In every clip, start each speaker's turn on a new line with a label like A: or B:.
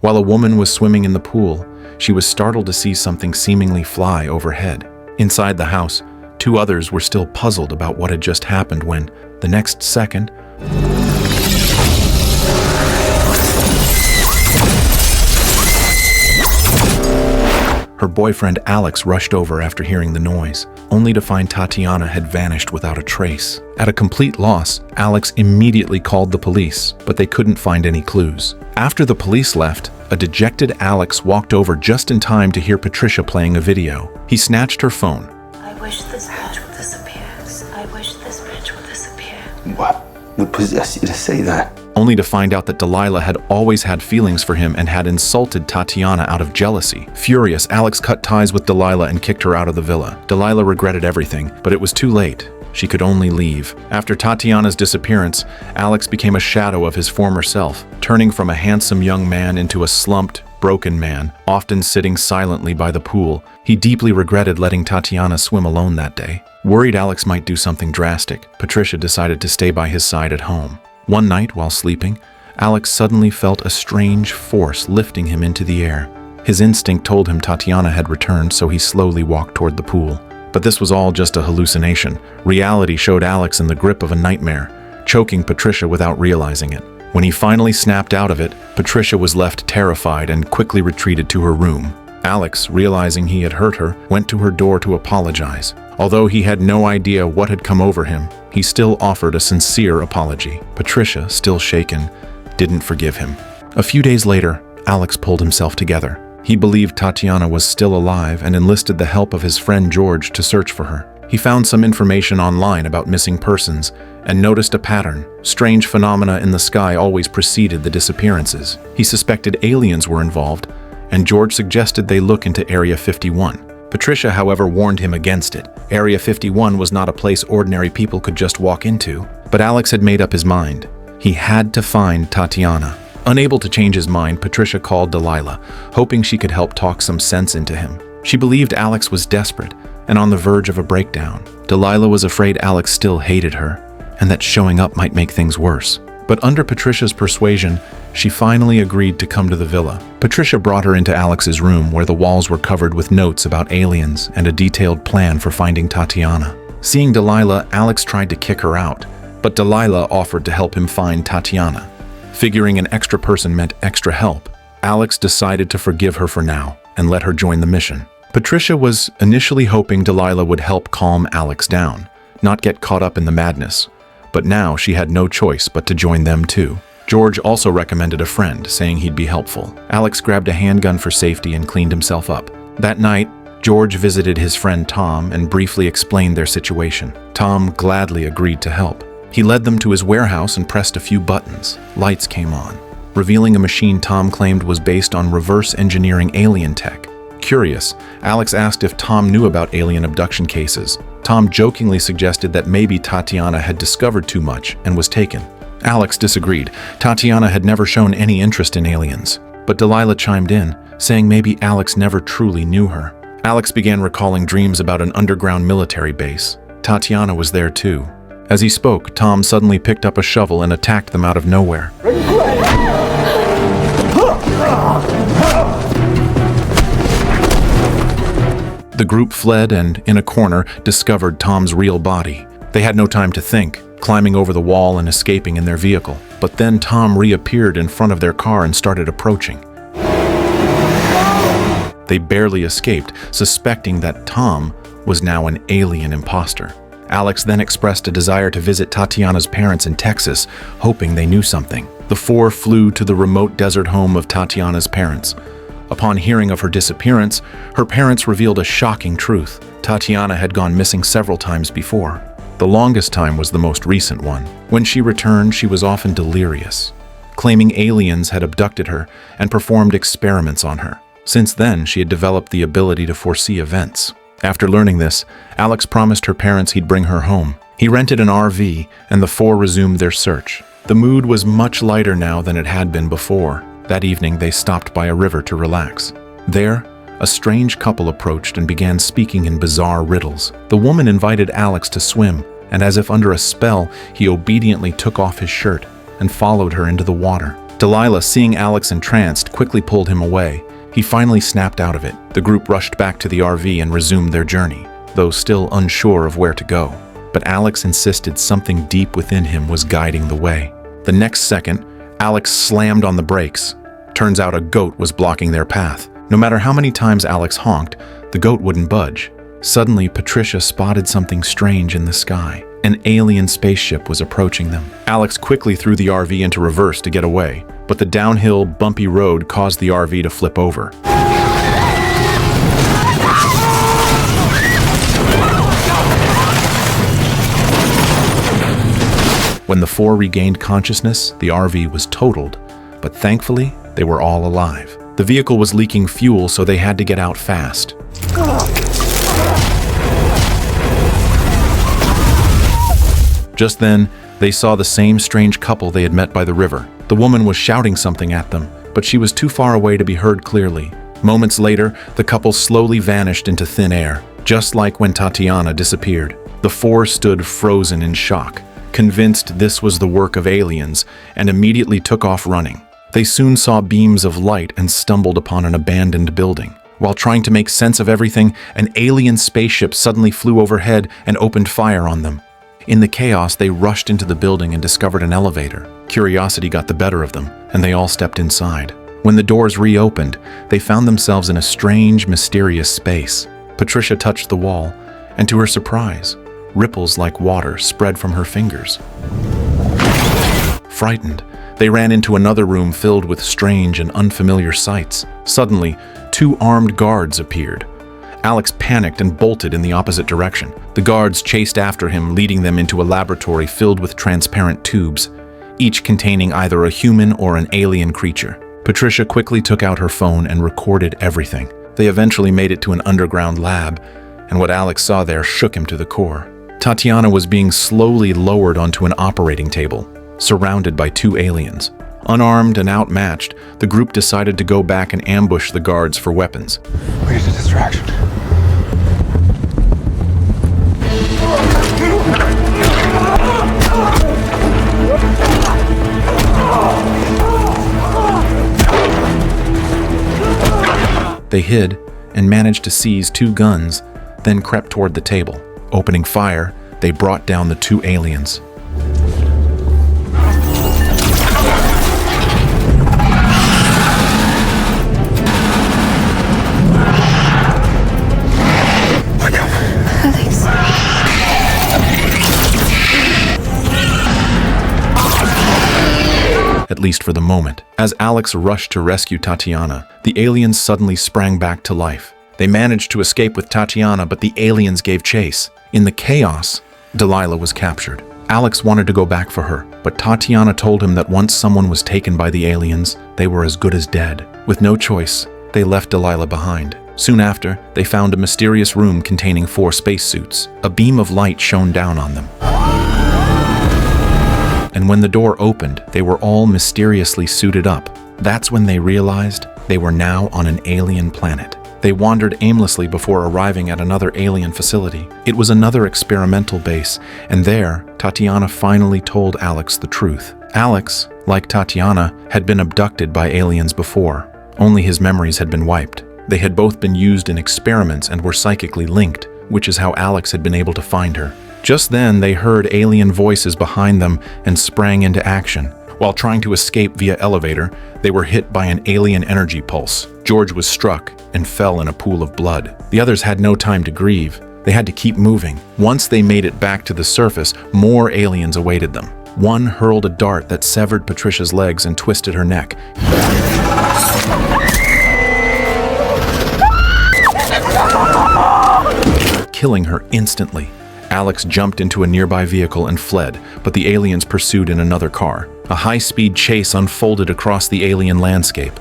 A: While a woman was swimming in the pool, she was startled to see something seemingly fly overhead. Inside the house, two others were still puzzled about what had just happened when, the next second, her boyfriend Alex rushed over after hearing the noise, only to find Tatiana had vanished without a trace. At a complete loss, Alex immediately called the police, but they couldn't find any clues. After the police left, a dejected Alex walked over just in time to hear Patricia playing a video. He snatched her phone.
B: I wish this bitch would disappear. I wish this bitch would disappear.
C: What would possess you to say that?
A: Only to find out that Delilah had always had feelings for him and had insulted Tatiana out of jealousy. Furious, Alex cut ties with Delilah and kicked her out of the villa. Delilah regretted everything, but it was too late. She could only leave. After Tatiana's disappearance, Alex became a shadow of his former self, turning from a handsome young man into a slumped, broken man, often sitting silently by the pool. He deeply regretted letting Tatiana swim alone that day. Worried Alex might do something drastic, Patricia decided to stay by his side at home. One night, while sleeping, Alex suddenly felt a strange force lifting him into the air. His instinct told him Tatiana had returned, so he slowly walked toward the pool. But this was all just a hallucination. Reality showed Alex in the grip of a nightmare, choking Patricia without realizing it. When he finally snapped out of it, Patricia was left terrified and quickly retreated to her room. Alex, realizing he had hurt her, went to her door to apologize. Although he had no idea what had come over him, he still offered a sincere apology. Patricia, still shaken, didn't forgive him. A few days later, Alex pulled himself together. He believed Tatiana was still alive and enlisted the help of his friend George to search for her. He found some information online about missing persons and noticed a pattern. Strange phenomena in the sky always preceded the disappearances. He suspected aliens were involved, and George suggested they look into Area 51. Patricia, however, warned him against it. Area 51 was not a place ordinary people could just walk into. But Alex had made up his mind. He had to find Tatiana. Unable to change his mind, Patricia called Delilah, hoping she could help talk some sense into him. She believed Alex was desperate and on the verge of a breakdown. Delilah was afraid Alex still hated her, and that showing up might make things worse. But under Patricia's persuasion, she finally agreed to come to the villa. Patricia brought her into Alex's room, where the walls were covered with notes about aliens and a detailed plan for finding Tatiana. Seeing Delilah, Alex tried to kick her out, but Delilah offered to help him find Tatiana. Figuring an extra person meant extra help, Alex decided to forgive her for now and let her join the mission. Patricia was initially hoping Delilah would help calm Alex down, not get caught up in the madness. But now she had no choice but to join them too. George also recommended a friend, saying he'd be helpful. Alex grabbed a handgun for safety and cleaned himself up. That night, George visited his friend Tom and briefly explained their situation. Tom gladly agreed to help. He led them to his warehouse and pressed a few buttons. Lights came on, revealing a machine Tom claimed was based on reverse engineering alien tech. Curious, Alex asked if Tom knew about alien abduction cases. Tom jokingly suggested that maybe Tatiana had discovered too much and was taken. Alex disagreed. Tatiana had never shown any interest in aliens. But Delilah chimed in, saying maybe Alex never truly knew her. Alex began recalling dreams about an underground military base. Tatiana was there too. As he spoke, Tom suddenly picked up a shovel and attacked them out of nowhere. The group fled and, in a corner, discovered Tom's real body. They had no time to think, climbing over the wall and escaping in their vehicle. But then Tom reappeared in front of their car and started approaching. They barely escaped, suspecting that Tom was now an alien imposter. Alex then expressed a desire to visit Tatiana's parents in Texas, hoping they knew something. The four flew to the remote desert home of Tatiana's parents. Upon hearing of her disappearance, her parents revealed a shocking truth. Tatiana had gone missing several times before. The longest time was the most recent one. When she returned, she was often delirious, claiming aliens had abducted her and performed experiments on her. Since then, she had developed the ability to foresee events. After learning this, Alex promised her parents he'd bring her home. He rented an RV, and the four resumed their search. The mood was much lighter now than it had been before. That evening, they stopped by a river to relax. There, a strange couple approached and began speaking in bizarre riddles. The woman invited Alex to swim, and as if under a spell, he obediently took off his shirt and followed her into the water. Delilah, seeing Alex entranced, quickly pulled him away. He finally snapped out of it. The group rushed back to the RV and resumed their journey, though still unsure of where to go. But Alex insisted something deep within him was guiding the way. The next second, Alex slammed on the brakes. Turns out a goat was blocking their path. No matter how many times Alex honked, the goat wouldn't budge. Suddenly, Patricia spotted something strange in the sky. An alien spaceship was approaching them. Alex quickly threw the RV into reverse to get away, but the downhill, bumpy road caused the RV to flip over. When the four regained consciousness, the RV was totaled, but thankfully, they were all alive. The vehicle was leaking fuel, so they had to get out fast. Just then, they saw the same strange couple they had met by the river. The woman was shouting something at them, but she was too far away to be heard clearly. Moments later, the couple slowly vanished into thin air, just like when Tatiana disappeared. The four stood frozen in shock, convinced this was the work of aliens, and immediately took off running. They soon saw beams of light and stumbled upon an abandoned building. While trying to make sense of everything, an alien spaceship suddenly flew overhead and opened fire on them. In the chaos, they rushed into the building and discovered an elevator. Curiosity got the better of them, and they all stepped inside. When the doors reopened, they found themselves in a strange, mysterious space. Patricia touched the wall, and to her surprise, ripples like water spread from her fingers. Frightened, they ran into another room filled with strange and unfamiliar sights. Suddenly, two armed guards appeared. Alex panicked and bolted in the opposite direction. The guards chased after him, leading them into a laboratory filled with transparent tubes, each containing either a human or an alien creature. Patricia quickly took out her phone and recorded everything. They eventually made it to an underground lab, and what Alex saw there shook him to the core. Tatiana was being slowly lowered onto an operating table, surrounded by two aliens. Unarmed and outmatched, the group decided to go back and ambush the guards for weapons.
C: We need a distraction.
A: They hid and managed to seize two guns, then crept toward the table. Opening fire, they brought down the two aliens. At least for the moment. As Alex rushed to rescue Tatiana, the aliens suddenly sprang back to life. They managed to escape with Tatiana, but the aliens gave chase. In the chaos, Delilah was captured. Alex wanted to go back for her, but Tatiana told him that once someone was taken by the aliens, they were as good as dead. With no choice, they left Delilah behind. Soon after, they found a mysterious room containing 4 spacesuits. A beam of light shone down on them. And when the door opened, they were all mysteriously suited up. That's when they realized they were now on an alien planet. They wandered aimlessly before arriving at another alien facility. It was another experimental base, and there, Tatiana finally told Alex the truth. Alex, like Tatiana, had been abducted by aliens before. Only his memories had been wiped. They had both been used in experiments and were psychically linked, which is how Alex had been able to find her. Just then, they heard alien voices behind them and sprang into action. While trying to escape via elevator, they were hit by an alien energy pulse. George was struck and fell in a pool of blood. The others had no time to grieve. They had to keep moving. Once they made it back to the surface, more aliens awaited them. One hurled a dart that severed Patricia's legs and twisted her neck, killing her instantly. Alex jumped into a nearby vehicle and fled, but the aliens pursued in another car. A high-speed chase unfolded across the alien landscape.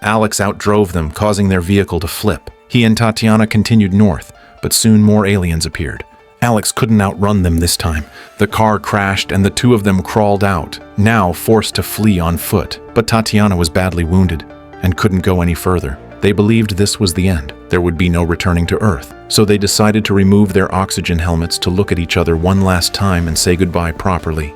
A: Alex outdrove them, causing their vehicle to flip. He and Tatiana continued north, but soon more aliens appeared. Alex couldn't outrun them this time. The car crashed and the two of them crawled out, now forced to flee on foot. But Tatiana was badly wounded and couldn't go any further. They believed this was the end. There would be no returning to Earth. So they decided to remove their oxygen helmets to look at each other one last time and say goodbye properly.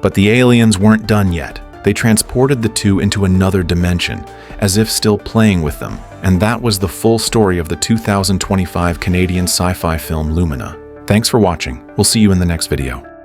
A: But the aliens weren't done yet. They transported the two into another dimension, as if still playing with them. And that was the full story of the 2025 Canadian sci-fi film Lumina. Thanks for watching. We'll see you in the next video.